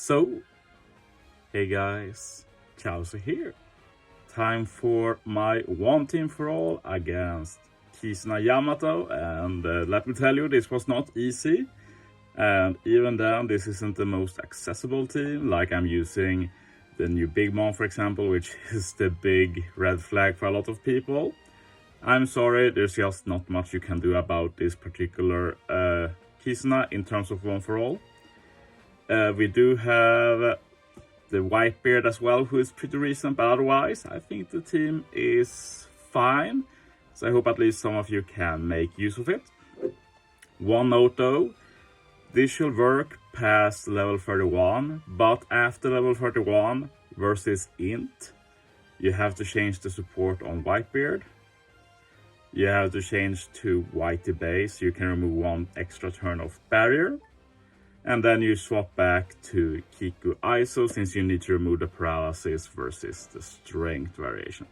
So, hey guys, Chauzu here. Time for my one team for all against Kizuna Yamato, and let me tell you, this was not easy. And even then, this isn't the most accessible team. Like, I'm using the new Big Mom, for example, which is the big red flag for a lot of people. I'm sorry, there's just not much you can do about this particular Kizuna in terms of one for all. We do have the Whitebeard as well, who is pretty recent, but otherwise I think the team is fine. So I hope at least some of you can make use of it. One note though, this should work past level 31, but after level 31 versus Int, you have to change the support on Whitebeard. You have to change to Whitey base, so you can remove one extra turn of barrier. And then you swap back to Kiku ISO, since you need to remove the paralysis versus the strength variation.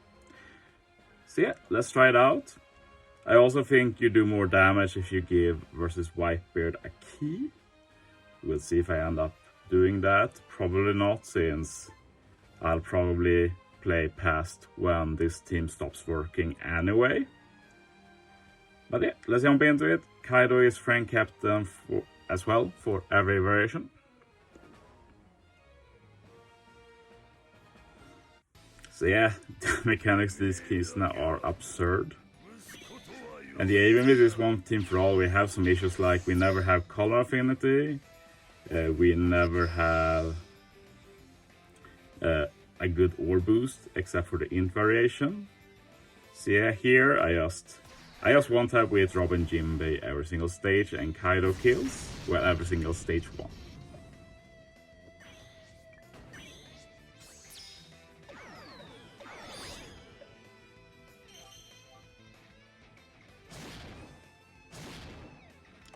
So yeah, let's try it out. I also think you do more damage if you give versus Whitebeard a key. We'll see if I end up doing that. Probably not, since I'll probably play past when this team stops working anyway. But yeah, let's jump into it. Kaido is Frank Captain as well for every variation. So yeah, the mechanics of these Kizuna are absurd. And yeah, even with this one team for all, we have some issues like we never have color affinity, we never have a good ore boost except for the int variation. So yeah, here I just one tap with Robin Jinbei every single stage, and Kaido kills, well, every single stage 1.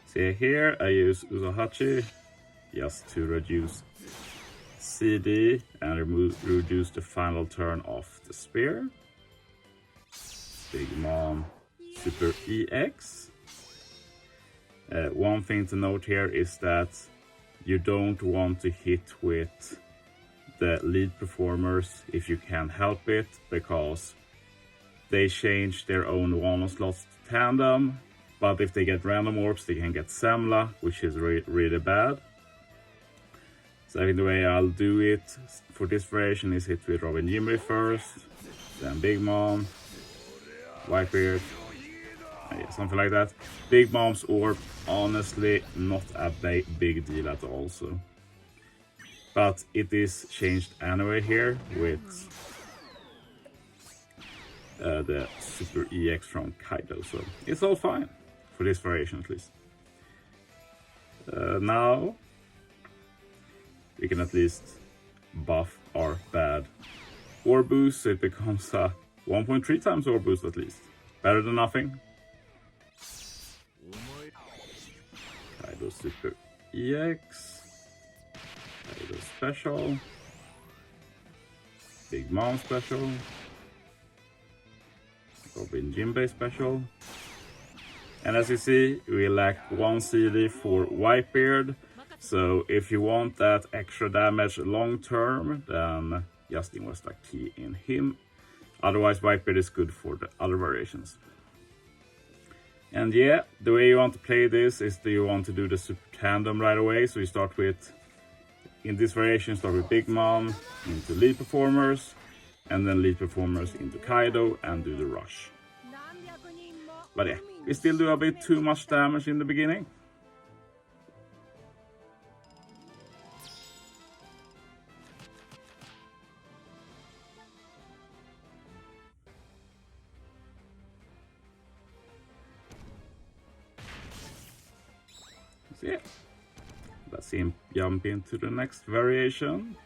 See here, I use Uzohachi just to reduce CD and reduce the final turn of the spear. Big Mom, Super EX. One thing to note here is that you don't want to hit with the lead performers if you can help it, because they change their own one slots to tandem, but if they get random orbs they can get Semla, which is really bad. So I think the way I'll do it for this variation is hit with Robin Jinbei first, then Big Mom, Whitebeard, yeah, something like that. Big Mom's orb, honestly, not a big deal at all. So, but it is changed anyway here with the Super EX from Kaido, so it's all fine for this variation at least. Now we can at least buff our bad orb boost, so it becomes a 1.3 times orb boost at least. Better than nothing. Kaido Super EX, Kaido Special, Big Mom Special, Robin Jinbei Special. And as you see, we lack 1 CD for Whitebeard, so if you want that extra damage long term, then just invest a key in him. Otherwise, Whitebeard is good for the other variations. And yeah, the way you want to play this is that you want to do the super tandem right away. So you start with, in this variation, start with Big Mom into lead performers, and then lead performers into Kaido, and do the rush. But yeah, we still do a bit too much damage in the beginning. So yeah, let's jump into the next variation.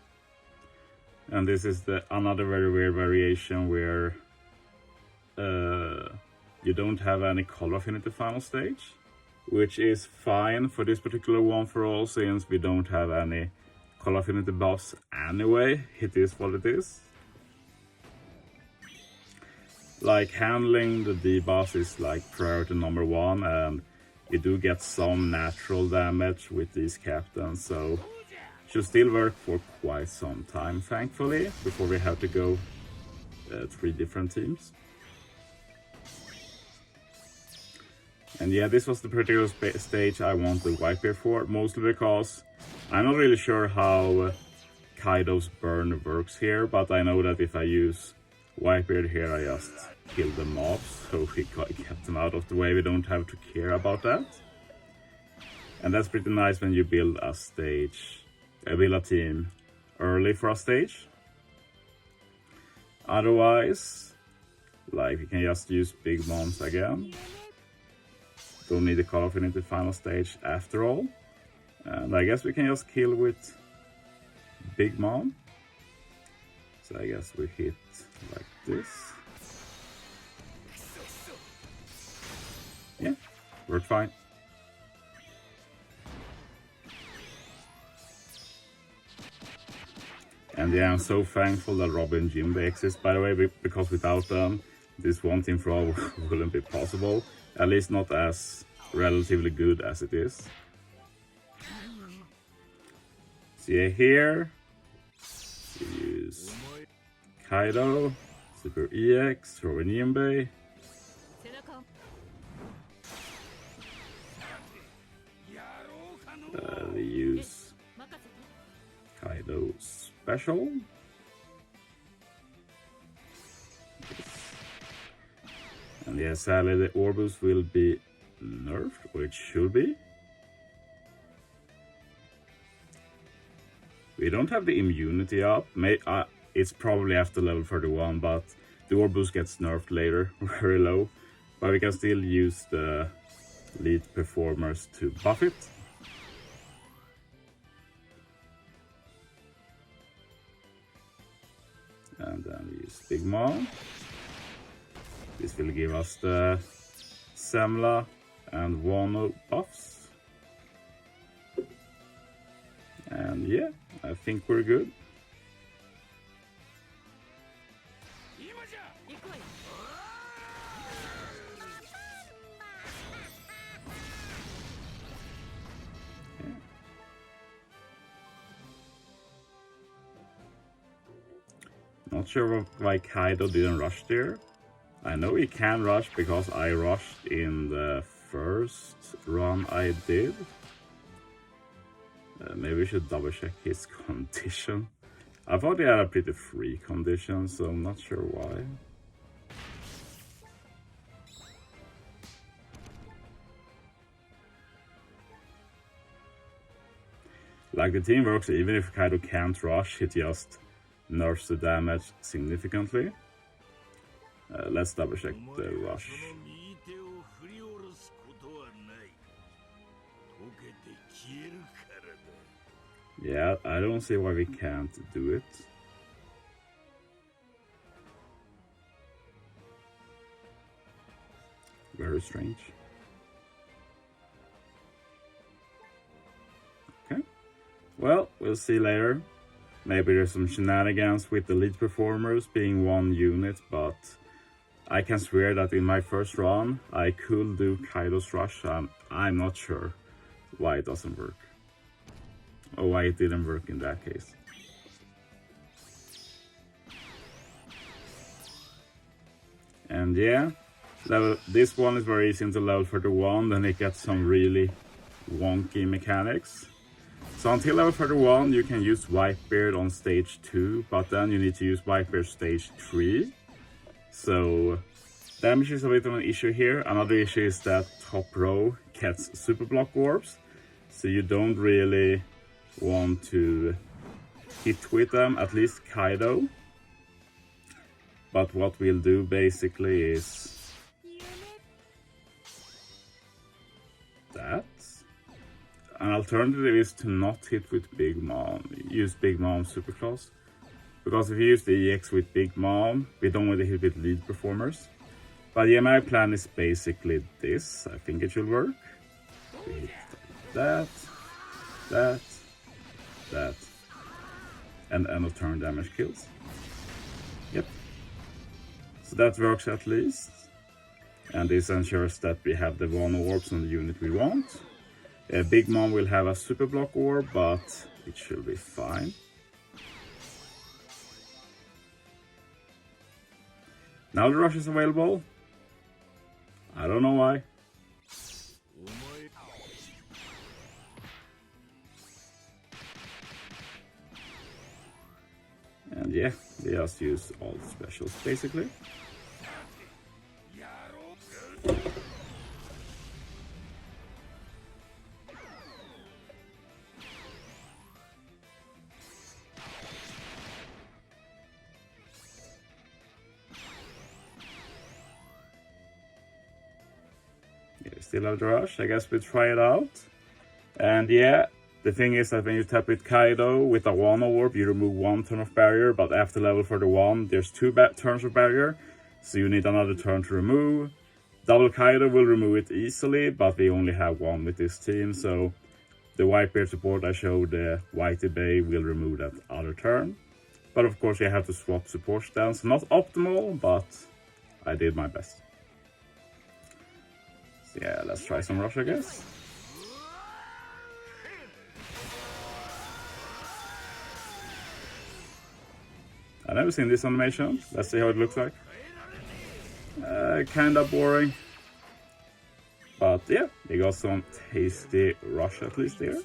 And this is another very weird variation where you don't have any color affinity final stage, which is fine for this particular one for all, since we don't have any color affinity buffs anyway. It is what it is. Like, handling the debuffs is like priority number 1, and you do get some natural damage with these captains, so Should still work for quite some time, thankfully, before we have to go 3 different teams. And yeah, this was the particular stage I wanted Whitebeard for, mostly because I'm not really sure how Kaido's burn works here, but I know that if I use Whitebeard here, I just kill the mobs, so we get them out of the way, we don't have to care about that. And that's pretty nice when you build a stage, build a team early for a stage. Otherwise, like, we can just use Big Moms again. Don't need the cut-off in the final stage after all. And I guess we can just kill with Big Mom. So I guess we hit like this. Yeah, worked fine. And yeah, I'm so thankful that Robin and Jinbei exist, by the way, because without them, this one team for all wouldn't be possible. At least not as relatively good as it is. So yeah, here we use Kaido, Super EX, Robin Jinbei. We use Kaido Special. And yeah, sadly the Orbus will be nerfed, or it should be. We don't have the immunity up. It's probably after level 31, but the Orbus gets nerfed later, very low. But we can still use the lead performers to buff it. And then we use Big Mom. This will give us the Semla and Wano buffs. And yeah, I think we're good. Not sure why Kaido didn't rush there. I know he can rush because I rushed in the first run I did. Maybe we should double check his condition. I thought he had a pretty free condition, so I'm not sure why. Like, the team works even if Kaido can't rush, it just nerfs the damage significantly. Let's double check the rush. Yeah, I don't see why we can't do it. Very strange. Okay. Well, we'll see later. Maybe there's some shenanigans with the lead performers being one unit, but I can swear that in my first run, I could do Kaido's rush. I'm not sure why it doesn't work. Or why it didn't work in that case. And yeah, this one is very easy until level 31, then it gets some really wonky mechanics. So until level 31 you can use Whitebeard on stage 2, but then you need to use Whitebeard stage 3. So damage is a bit of an issue here. Another issue is that top row gets super block orbs, so you don't really want to hit with them, at least Kaido. But what we'll do basically is that. An alternative is to not hit with Big Mom. Use Big Mom super close. Because if you use the EX with Big Mom, we don't want to hit with lead performers. But yeah, my plan is basically this. I think it should work. We hit that, and end of turn damage kills. Yep. So that works at least. And this ensures that we have the one orbs on the unit we want. Big Mom will have a super block orb, but It should be fine. Now the rush is available. I don't know why. And yeah, they just use all the specials basically. Yeah, still have the rush. I guess we try it out. And yeah, the thing is that when you tap with Kaido with a 1 orb, you remove 1 turn of barrier, but after level 31, there's 2 turns of barrier, so you need another turn to remove. Double Kaido will remove it easily, but we only have 1 with this team, so the Whitebeard support I showed, Whitey Bay, will remove that other turn. But of course you have to swap support stance. Not optimal, but I did my best. So yeah, let's try some rush, I guess. I've never seen this animation. Let's see how it looks like. Kinda boring. But yeah, we got some tasty rush at least here.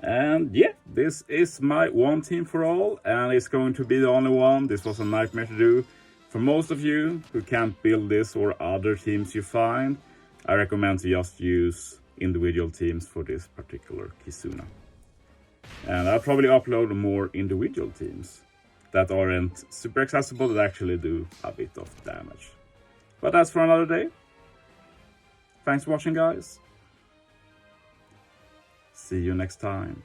And yeah, this is my one team for all, and it's going to be the only one. This was a nightmare to do. For most of you who can't build this or other teams you find, I recommend to just use individual teams for this particular Kizuna. And I'll probably upload more individual teams that aren't super accessible, that actually do a bit of damage. But that's for another day. Thanks for watching, guys. See you next time.